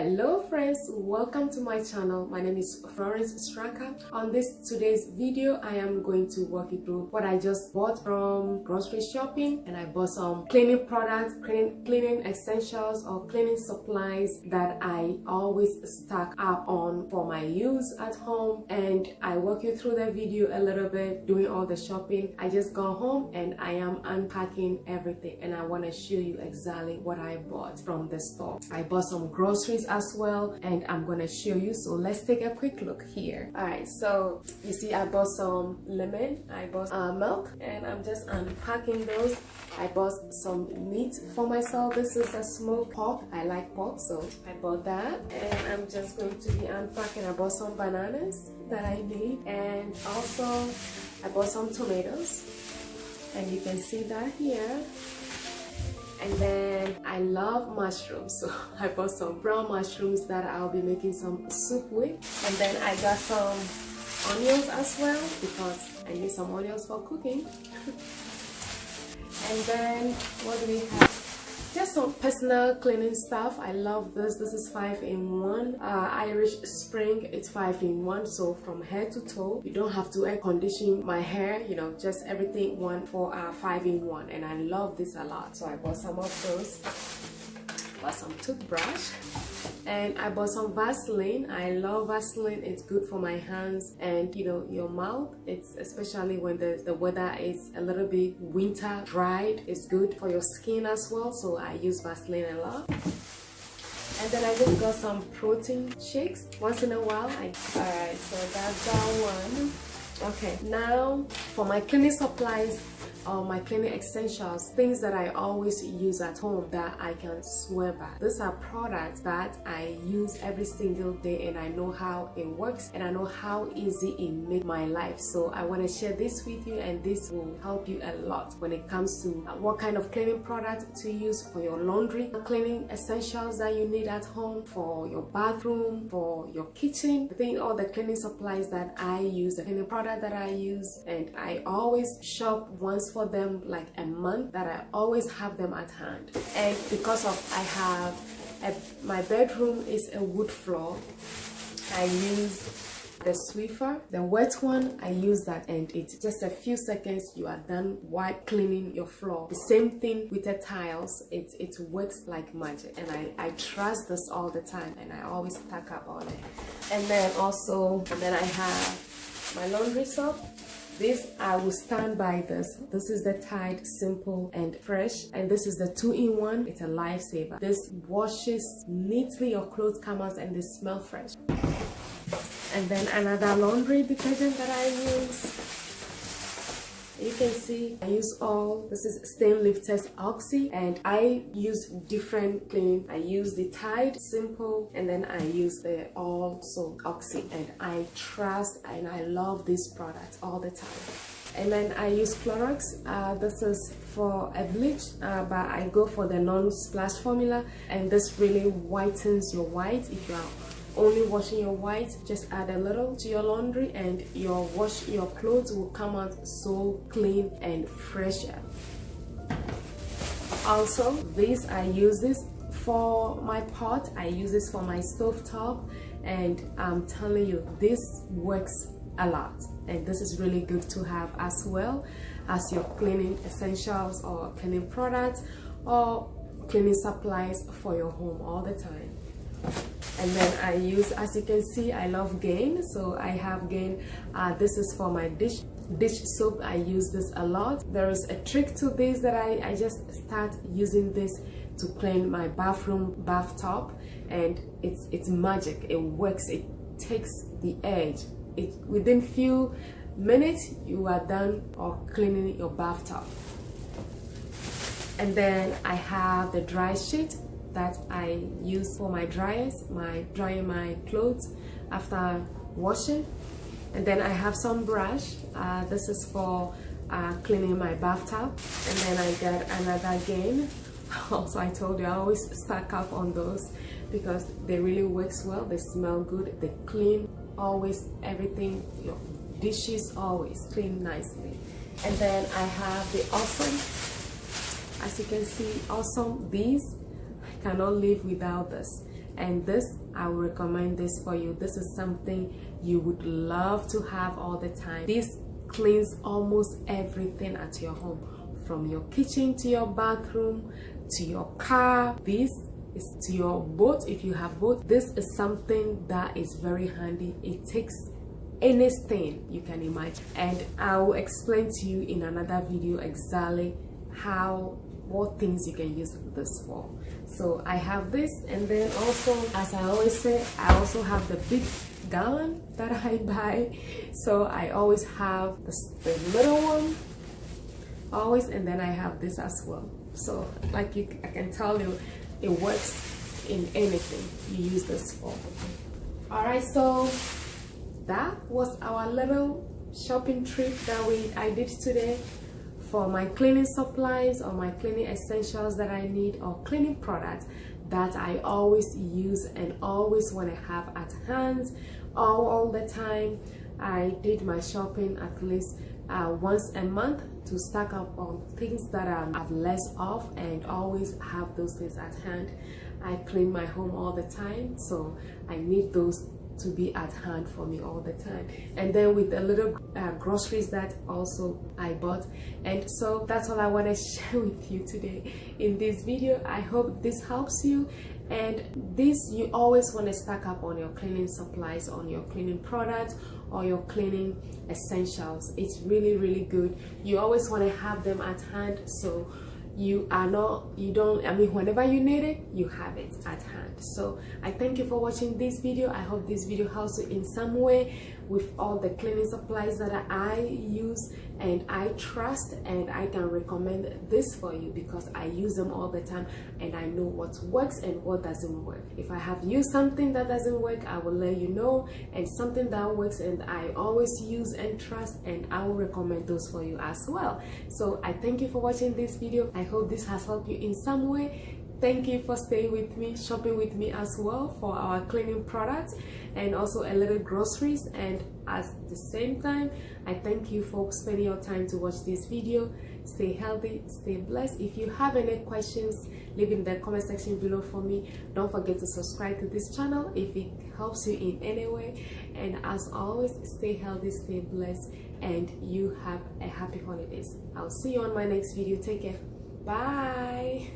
Hello friends, welcome to my channel. My name is Florence Straka. On today's video, I am going to walk you through what I just bought from grocery shopping, and I bought some cleaning products, cleaning essentials or cleaning supplies that I always stock up on for my use at home. And I walk you through the video a little bit, doing all the shopping. I just got home and I am unpacking everything, and I want to show you exactly what I bought from the store. I bought some groceries as well, and I'm gonna show you. So let's take a quick look here. All right, so you see I bought some lemon, I bought milk, and I'm just unpacking those. I bought some meat for myself. This is a smoked pork. I like pork, so I bought that, and I'm just going to be unpacking. I bought some bananas that I need, and also I bought some tomatoes, and you can see that here. And then I love mushrooms, so I bought some brown mushrooms that I'll be making some soup with. And then I got some onions as well, because I need some onions for cooking. And then what do we have? Just some personal cleaning stuff. I love this. This is 5-in-1 Irish Spring. It's 5-in-1, so from head to toe, you don't have to air condition my hair, you know, just everything one for 5-in-1. And I love this a lot, so I bought some of those. Bought some toothbrush, and I bought some Vaseline. I love Vaseline. It's good for my hands and, you know, your mouth. It's especially when the weather is a little bit winter dried. It's good for your skin as well, so I use Vaseline a lot. And then I just got some protein shakes once in a while. Alright, so that's that one. Okay, now for my cleaning supplies, my cleaning essentials, things that I always use at home that I can swear by. These are products that I use every single day, and I know how it works, and I know how easy it makes my life. So I want to share this with you, and this will help you a lot when it comes to what kind of cleaning product to use for your laundry, cleaning essentials that you need at home, for your bathroom, for your kitchen. I think all the cleaning supplies that I use, the cleaning product that I use, and I always shop once for them like a month, that I always have them at hand. And because of my bedroom is a wood floor, I use the Swiffer, the wet one. I use that, and it's just a few seconds, you are done wipe cleaning your floor. The same thing with the tiles. It works like magic, and I trust this all the time, and I always stack up on it. And then I have my laundry soap. This, I will stand by this. This is the Tide Simple and Fresh, and this is the 2-in-1. It's a lifesaver. This washes neatly, your clothes come out and they smell fresh. And then another laundry detergent that I use. You can see I use this is Stain Lifters Oxy, and I use different cleaning. I use the Tide Simple, and then I use the also Oxy, and I trust and I love this product all the time. And then I use Florence. This is for a bleach, but I go for the non-splash formula, and this really whitens your white. If you are only washing your white, just add a little to your laundry, and your clothes will come out so clean and fresher. Also, I use this for my pot. I use this for my stove top, and I'm telling you, this works a lot, and this is really good to have as well as your cleaning essentials or cleaning products or cleaning supplies for your home all the time. And then I use, as you can see, I love Gain, so I have Gain. This is for my dish soap. I use this a lot. There is a trick to this, that I just start using this to clean my bathtub, and it's magic. It works. It takes the edge. Within few minutes you are done or cleaning your bathtub. And then I have the dry sheet that I use for my dryers, drying my clothes after washing. And then I have some brush. This is for cleaning my bathtub. And then I got another Gain. Also, I told you I always stack up on those because they really works well. They smell good. They clean always everything. Your dishes always clean nicely. And then I have the Awesome. As you can see, Awesome. These, I cannot live without this. and this, I would recommend this for you. This is something you would love to have all the time. This cleans almost everything at your home, from your kitchen to your bathroom to your car. This is to your boat if you have boat. This is something that is very handy. It takes any stain you can imagine, and I will explain to you in another video exactly what things you can use this for. So I have this, and then also, as I always say, I also have the big gallon that I buy. So I always have the little one always, and then I have this as well. So like I can tell you, it works in anything you use this for. All right, so that was our little shopping trip that I did today for my cleaning supplies or my cleaning essentials that I need, or cleaning products that I always use and always want to have at hand all the time. I did my shopping at least once a month to stack up on things that I have less of and always have those things at hand. I clean my home all the time, so I need those to be at hand for me all the time. And then with the little groceries that also I bought. And so that's all I want to share with you today in this video. I hope this helps you, and this, you always want to stack up on your cleaning supplies, on your cleaning products or your cleaning essentials. It's really good. You always want to have them at hand, so whenever you need it, you have it at hand. So I thank you for watching this video. I hope this video helps you in some way with all the cleaning supplies that I use and I trust, and I can recommend this for you because I use them all the time and I know what works and what doesn't work. If I have used something that doesn't work, I will let you know, and something that works and I always use and trust, and I will recommend those for you as well. So I thank you for watching this video. I hope this has helped you in some way. Thank you for staying with me, shopping with me as well for our cleaning products and also a little groceries. And at the same time, I thank you for spending your time to watch this video. Stay healthy, stay blessed. If you have any questions, leave in the comment section below for me. Don't forget to subscribe to this channel if it helps you in any way. And as always, stay healthy, stay blessed, and you have a happy holidays. I'll see you on my next video. Take care. Bye.